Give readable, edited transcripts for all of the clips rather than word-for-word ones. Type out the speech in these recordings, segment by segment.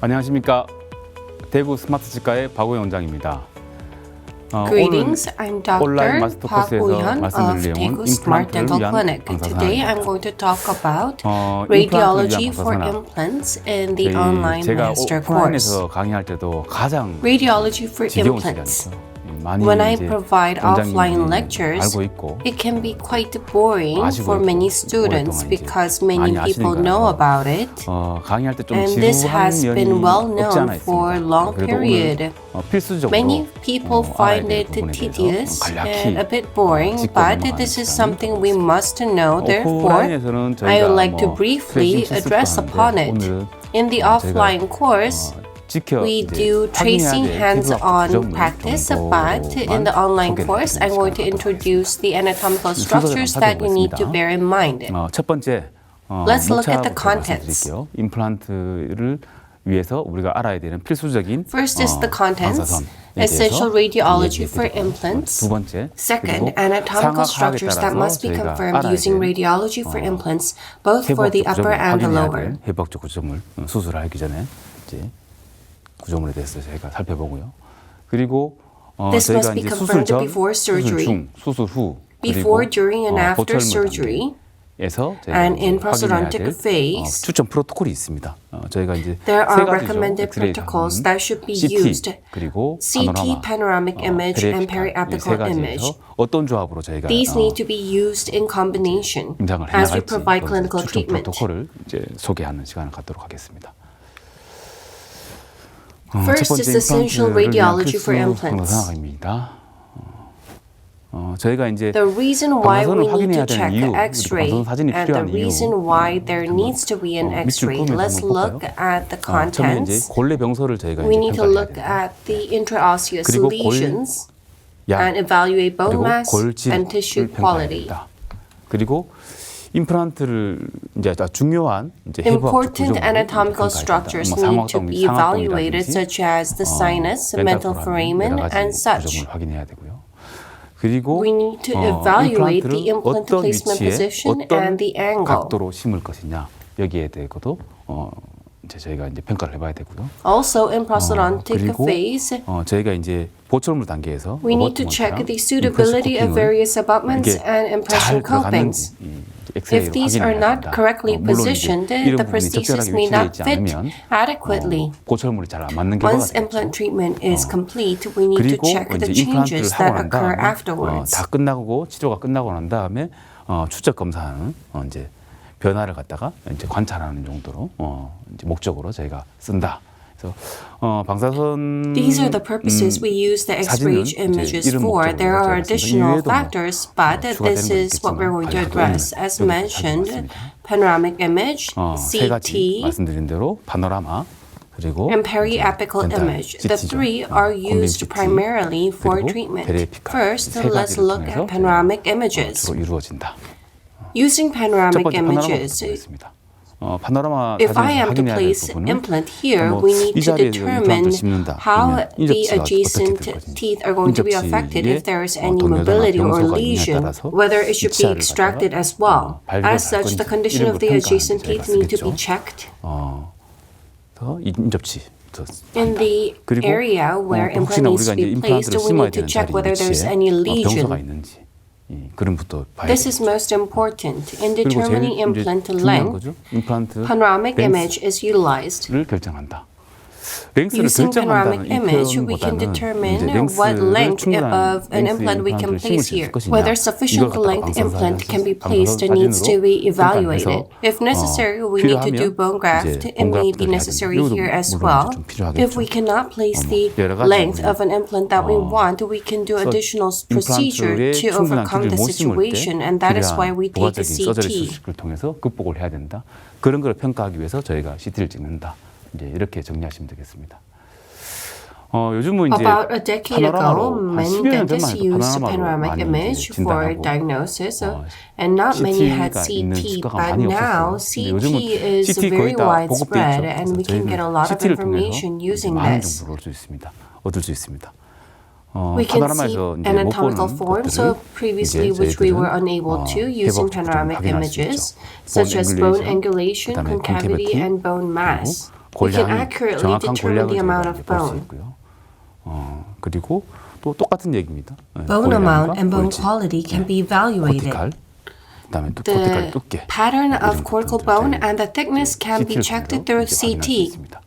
안녕하십니까. 대구 스마트치과의 박우현 원장입니다. Greetings, I'm 온라인 Dr. 마스터 Park 코스에서 Woo-hyun of 말씀드릴 내용은 Daegu Smart 임플란트를 Dental 위한 Clinic. Today I'm 강사사입니다. going to talk about 임플란트를 radiology 위한 for 강사나 implants in the online 제가 master course. 오프라인에서 강의할 때도 가장 Radiology for 지겨운 implants. 시간이죠. 많이 When I 이제 provide offline 원장님들이 lectures, 알고 있고 it can be quite boring 아시고 for many 있고 students 오랫동안 because 이제 many 많이 people 아시는 know 거라서 about it. 강의할 때 좀 And this 지루한 has 면이 been well 없지 않아 known for a 있습니다. long 그래도 period. 오늘 필수적으로 Many people 알아야 find 될 it 부분에 대해서 tedious 간략히 and a bit boring, 짚고 but 넘어가는 this is 시간을 something we must know. Therefore, 오프라인에서는 I 저희가 would like to 뭐 briefly 트레이싱 address 실습도 upon 하는데 it. 오늘은 In the 제가 offline course, we do tracing hands-on practice, but in the online course, I'm going to introduce the anatomical structures that you need to bear in mind. 첫 번째 Let's look at the 목차부터 contents. 말씀드릴게요. 임플란트를 위해서 우리가 알아야 되는 필수적인 First is the contents, 방사선에 essential 대해서 radiology for 얘기해드리고요. implants. 두 번째, Second, 그리고 anatomical 상하하게 structures that 따라서 must be 저희가 confirmed 알아야 using 될 radiology for implants, both for the upper and the lower. 해부학적 구조물 수술을 하기 전에 이제 구조물에 대해서 저희가 살펴보고요. 그리고 This 저희가 must be 이제 수술 confirmed 전, before surgery, 수술 중, 수술 후, before, 그리고 during, and after 보철물 surgery, 에서 and in 확인해야 prosthodontic 될 phase. 추천 프로토콜이 있습니다. 저희가 이제 There 세 are 가지죠. recommended 엑스레이 protocols that should be CT, used. 그리고 CT, panoramic image, and 페리아피칼 이세 periapical image. 가지에서 어떤 조합으로 저희가 These need to be used in combination 임상을 as we 해나갈지 provide clinical 추천 treatment. 프로토콜을 이제 소개하는 시간을 갖도록 하겠습니다. First is essential radiology for implants. 상황입니다. 저희가 이제 The reason why we 방사선을 need 확인해야 to 되는 check 이유, the X-ray 방사선 사진이 and the 필요한 이유 reason why there needs to be an X-ray. 밑줄 Let's 한번 look 볼까요? at the 처음에 이제 contents. 골래 병소를 저희가 We 이제 need to 평가해야 look 됩니다. at the intraosseous 그리고 골 lesions 양, and evaluate bone 그리고 mass 골질을 and tissue 평가해야 quality. 됩니다. 그리고 임플란트를 이제 중요한 이제 해부학적 Important 구조물을 anatomical 평가해야 structures 됩니다. need to be evaluated, such as the sinus, mental foramen, and such. 구조물을 확인해야 되고요. 그리고 We need to evaluate the 임플란트를 implant 어떤 placement 위치에 position 어떤 and the angle. 각도로 심을 것이냐 여기에 대해서도 이제 저희가 이제 평가를 해봐야 되고요. Also, in prosthodontic 그리고 phase, 저희가 이제 보철물 단계에서 we need to check the suitability of various abutments and impression copings. If these are not correctly positioned, the prosthesis may not fit adequately. 보철물이 잘 안 맞는 경우가 Once implant treatment is complete, we need to 그리고 check 이제 the 임플란트를 changes 하고 that 난 occur 다음에 afterwards. 다 끝나고 치료가 끝나고 난 다음에 추적 검사하는 이제 변화를 갖다가 이제 관찰하는 정도로 이제 목적으로 저희가 쓴다. 그래서 방사선 These are the purposes we use the X-ray images for. There are additional factors, but this is what we're going to address. As mentioned, panoramic image, 세 가지 CT, 말씀드린 대로 파노라마 그리고 and periapical image. The three are used primarily for treatment. First, let's look at panoramic images. 주로 이루어진다. Using 첫 panoramic 번째 파노라마부터 images, 보겠습니다. 파노라마 if I 사진에서 am to 확인해야 될 place 부분은 implant here, 뭐 we need 이 to 자리에 determine 임플란트를 심는다. how 그러면 the 인접지가 어떻게 adjacent 될 것인지, teeth are going to be affected if there is any 동료자나 mobility or 병소가 있느냐에 lesion, 따라서 whether it should be 위치를 extracted 갖다가 as well. 발굴을 As 할 such, the 건지 condition of the 이런 걸 adjacent 평가하는 teeth need to 저희가 be checked. 더 인접지 In the 그리고 area where implant 혹시나 needs 우리가 to 이제 be placed, 임플란트를 we 심어야 need to 되는 check 자리 whether there's 위치에 any 병소가 lesion. 있는지 그럼부터 봐야 This 되겠죠. is most important. In 그리고 제일 determining 이제 implant 중요한 length, 거죠. 임플란트 panoramic image is utilized. 랭스를 결정한다. 랭스를 Using 결정한다는 panoramic 이 image, we can 표현보다는 determine 이제 what 랭스를 length 충분한 of an 랭스 implant we can 임플란트를 심을 place 수 있을 here. 것이냐 Whether 이걸 sufficient 갖다가 length implant can be 방사선 placed needs to 사진으로 be evaluated. 평가해서 If necessary, we need to do 필요하면 bone graft. 이제 It may 본그라프트를 be 해야 necessary 됩니다. here as 물론 well. 좀 필요하겠죠. If we cannot place the 여러 가지 length of an implant that we want, we can do additional procedure 임플란트에 to 충분한 overcome 길이를 the 못 심을 때 situation, and that is why 필요한 we take the 부가적인 서저리 CT. 수식을 통해서 극복을 해야 된다. 그런 걸 평가하기 위해서 저희가 CT를 찍는다. 이제 이렇게 정리하시면 되겠습니다. 요즘은 이제 About a decade ago, 파노라마로 한 many 10여 년 dentists 전만 해도 used 파노라마로 panoramic 많이 image 이제 for 진단하고 diagnosis, and not many had CT가 있는 CT, 치과가 but 많이 now 없었어요. 근데 CT 요즘은 is CT very 거의 다 보급돼 widespread, 있죠. and we 그래서 can get a 저희는 lot of CT를 information 통해서 using 많은 this. 정보를 얻을 수 있습니다. We can see 파노라마에서 이제 못 anatomical 보는 forms 것들을 of previously 이제 which we were 저희들은 unable to using 해부학적으로 panoramic 확인할 수 images, 있죠. such as bone angulation, angulation, 그다음에 concavity, concavity, and bone mass. We can accurately 정확한 determine the 골량을 amount 저희가 of 볼 수 bone. 있고요. 그리고 또 똑같은 얘기입니다. Bone amount and bone quality can be evaluated. 코티칼, 그다음에 또 코티칼 The 두께, pattern 이런 of cortical 것들도 bone 저희 and the thickness can be CT를 checked 통해서 through 이제 확인할 수 CT. 있습니다.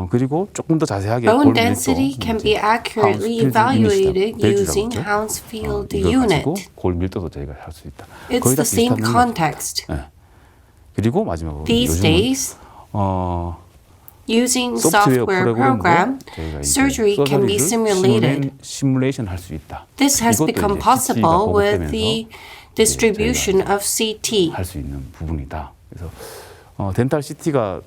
그리고 조금 더 자세하게 Bone 골 밀도, density can be accurately evaluated using Hounsfield 이걸 가지고 unit. 골 밀도도 저희가 할 수 있다. It's 거의 다 the same 비슷한 context. 네. 그리고 마지막으로 These 요즘은 days, using 소프트웨어 software 프로그램으로 program, 저희가 이제 surgery can be simulated. 시뮬레이션 할 수 있다. This has 이것도 become 이제 possible CT가 with the distribution of CT. 할 수 있는 부분이다. 그래서 덴탈 CT가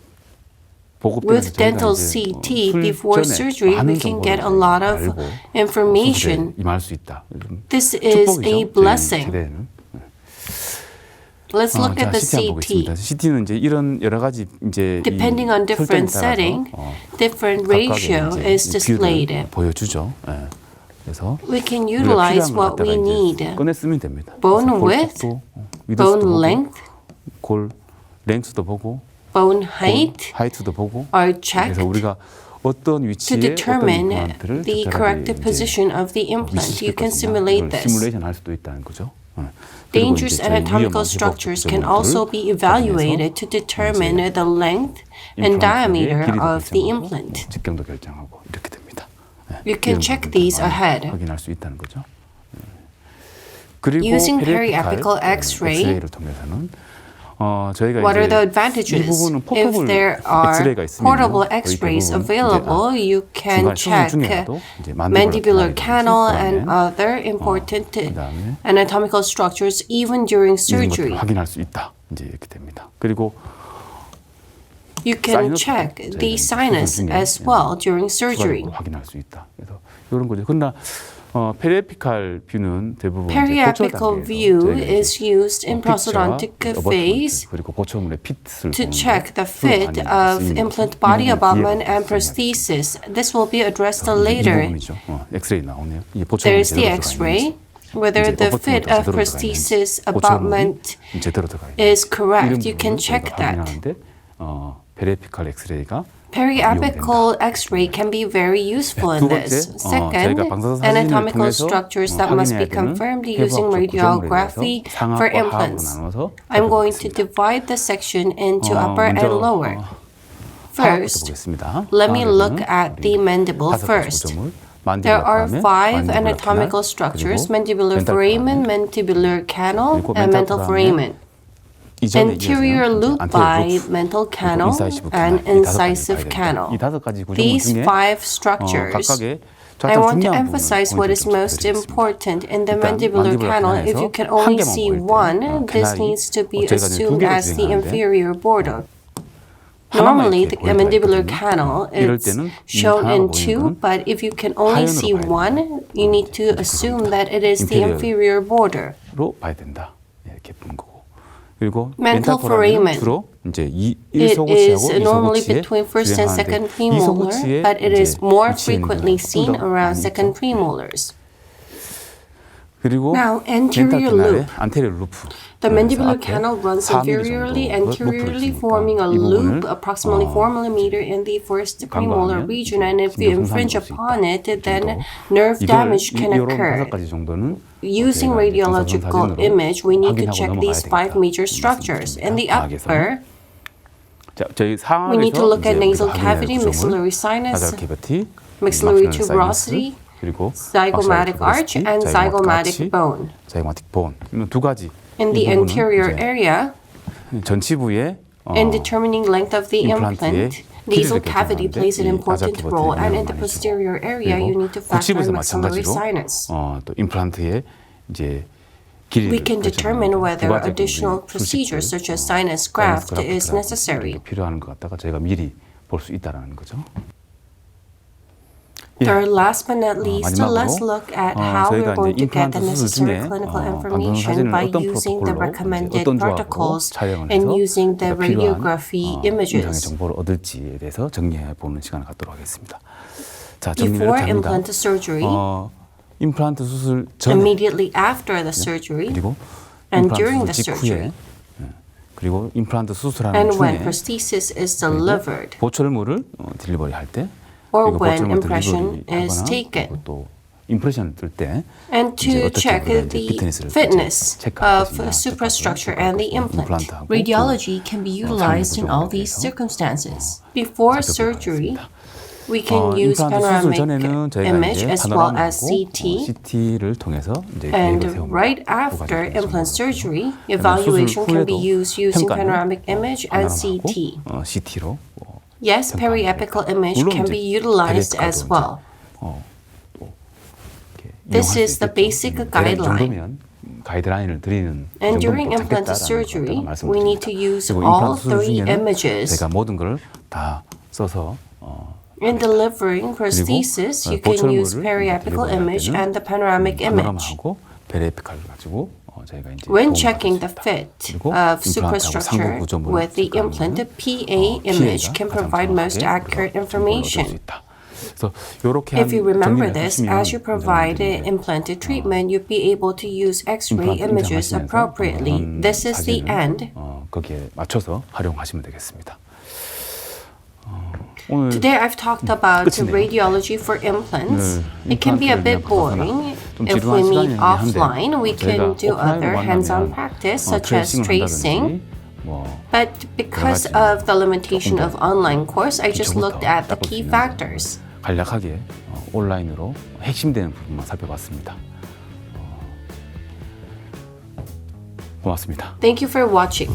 With dental CT, before surgery, we can get a lot of information. 임할 수 있다. This is a blessing. 세대는. Let's look at the CT 한번 보겠습니다. CT. CT는 이제 이런 여러 가지 이제 Depending on different setting, different ratio is displayed. 보여주죠. 예. 그래서 We can utilize what we need. 꺼내 쓰면 됩니다. Bone width, bone length, 골 랭스도 보고, bone height 하이트도 보고. are 그래서 checked 우리가 어떤 to 위치에 어떤 determine 임플란트를 the corrective position of the implant. You can simulate this. 시뮬레이션 할 수도 있다는 거죠. Dangerous anatomical structures can also be evaluated to determine the length and diameter of the implant. 직경도 결정하고 이렇게 됩니다. You can check these ahead. 확인할 수 있다는 거죠. 그리고 Using periapical X-ray, 엑스레이를 통해서는 저희가 what are 이제 the 이 advantages? 부분은 If 포터블 there are 엑스레이가 있으면 portable X-rays available, you can check mandibular canal and other important anatomical structures even during surgery. 확인할 수 있다. 이제 이렇게 됩니다. 그리고 You can check the sinus as well during surgery. 확인할 수 있다. 그래서 이런 거죠. 그러나 페리에피칼 뷰는 대부분 Periapical view is used in prosthodontic phase 그리고 고쳐물의 핏을 to check the fit of implant body abutment and prosthesis. This will be addressed later. 엑스레이 나오네요. There is the X-ray. Whether the fit of prosthesis abutment is correct, you can check that. 페리에피칼 엑스레이가 Periapical X-ray can be very useful in this. Second, anatomical structures that must be confirmed using radiography for implants. I'm going to divide the section into upper and lower. First, let me look at the mandible first. There are 5 anatomical structures: mandibular foramen, mandibular canal, and mental foramen. Anterior loop by mental canal and incisive canal. These 5 structures, I want to emphasize what is most important in the mandibular canal. If you can only see one, this needs to be assumed as the inferior border. Normally, the mandibular canal is shown in 2, but if you can only see one, you need to assume that it is the inferior border. 그리고 mental foramen. 주로 이제 It is normally between first and second premolar, but it is more frequently seen around second premolars. Now, anterior loop. The mandibular canal runs inferiorly, anteriorly, forming a loop approximately 4 mm in the first premolar region, and if you infringe upon it, then nerve damage can occur. Using radiological image, we need to check these 5 major structures. In the upper, we need to look at nasal cavity, maxillary sinus, maxillary tuberosity, zygomatic arch, and zygomatic bone. In the anterior area, in determining length of the implant, nasal cavity plays an important role, and in the posterior area, you need to factor in maxillary sinus. We can determine whether additional procedures such as sinus graft is necessary. Third, last but not least, let's look at how we're going to get the necessary clinical information by using the recommended protocols and using the radiography images. Before implant surgery, immediately after the surgery, and during the surgery, 그리고 임플란트 수술하는 And when 중에 prosthesis is delivered, 보철물을 딜리버리 할 때, or 그리고 when 보철물 impression 딜리버리 is 하거나 taken. 그리고 또 임프레션을 뜰 때 And 이제 to 어떻게 check 우리가 이제 the 피트니스를 fitness 체크할 of 것이냐, superstructure 체크할 and the 것이냐, implant. 임플란트하고 Radiology can be utilized in all these circumstances. Before surgery, we can use 임플란트 수술 panoramic 전에는 저희가 image 이제 as well as 파노라마하고 CT. CT를 통해서 이제 And 계획을 세웁니다. right after implant surgery, evaluation can be used using panoramic image and CT. CT로 Yes, periapical image can be utilized as well. This is the basic guideline. 가이드라인을 드리는 And during 정도는 implant 잡겠다라는 surgery, 말씀을 we need 드립니다. to use 그리고 all 임플란트 수술 three 중에는 images. 제가 모든 걸 다 써서 In delivering prosthesis, you can use periapical image and the panoramic image. 파노라마하고 베레피칼을 가지고 저희가 이제 When 도움을 checking the 받을 수 있다. fit 그리고 of 임플란트하고 superstructure 상부 구조물을 with the 체크하는 implant, the 거는 PA image can provide most accurate information. 그래서 이렇게 If you remember 정리를 this, 하시면 as you provide 여러분들이 이제 implanted treatment, you'll be able to use X-ray images appropriately. This is the end. 거기에 맞춰서 활용하시면 되겠습니다. 오늘 Today I've talked about 끝이네요. radiology for implants. 네, It can be a bit 임플란트를 그냥 boring. 좀 If 지루한 we meet 시간이긴 한데, offline, we can 저희가 do other 오프라인으로 hands-on 만나면 practice such as 트레이싱을 tracing. 한다든지 뭐 But because 여러 가지 of the limitation 조금 of 더 online course, I just 기초부터 looked at the 닦을 수 key 있는 factors. 간략하게 온라인으로 핵심되는 부분만 살펴봤습니다. 고맙습니다. Thank you for watching.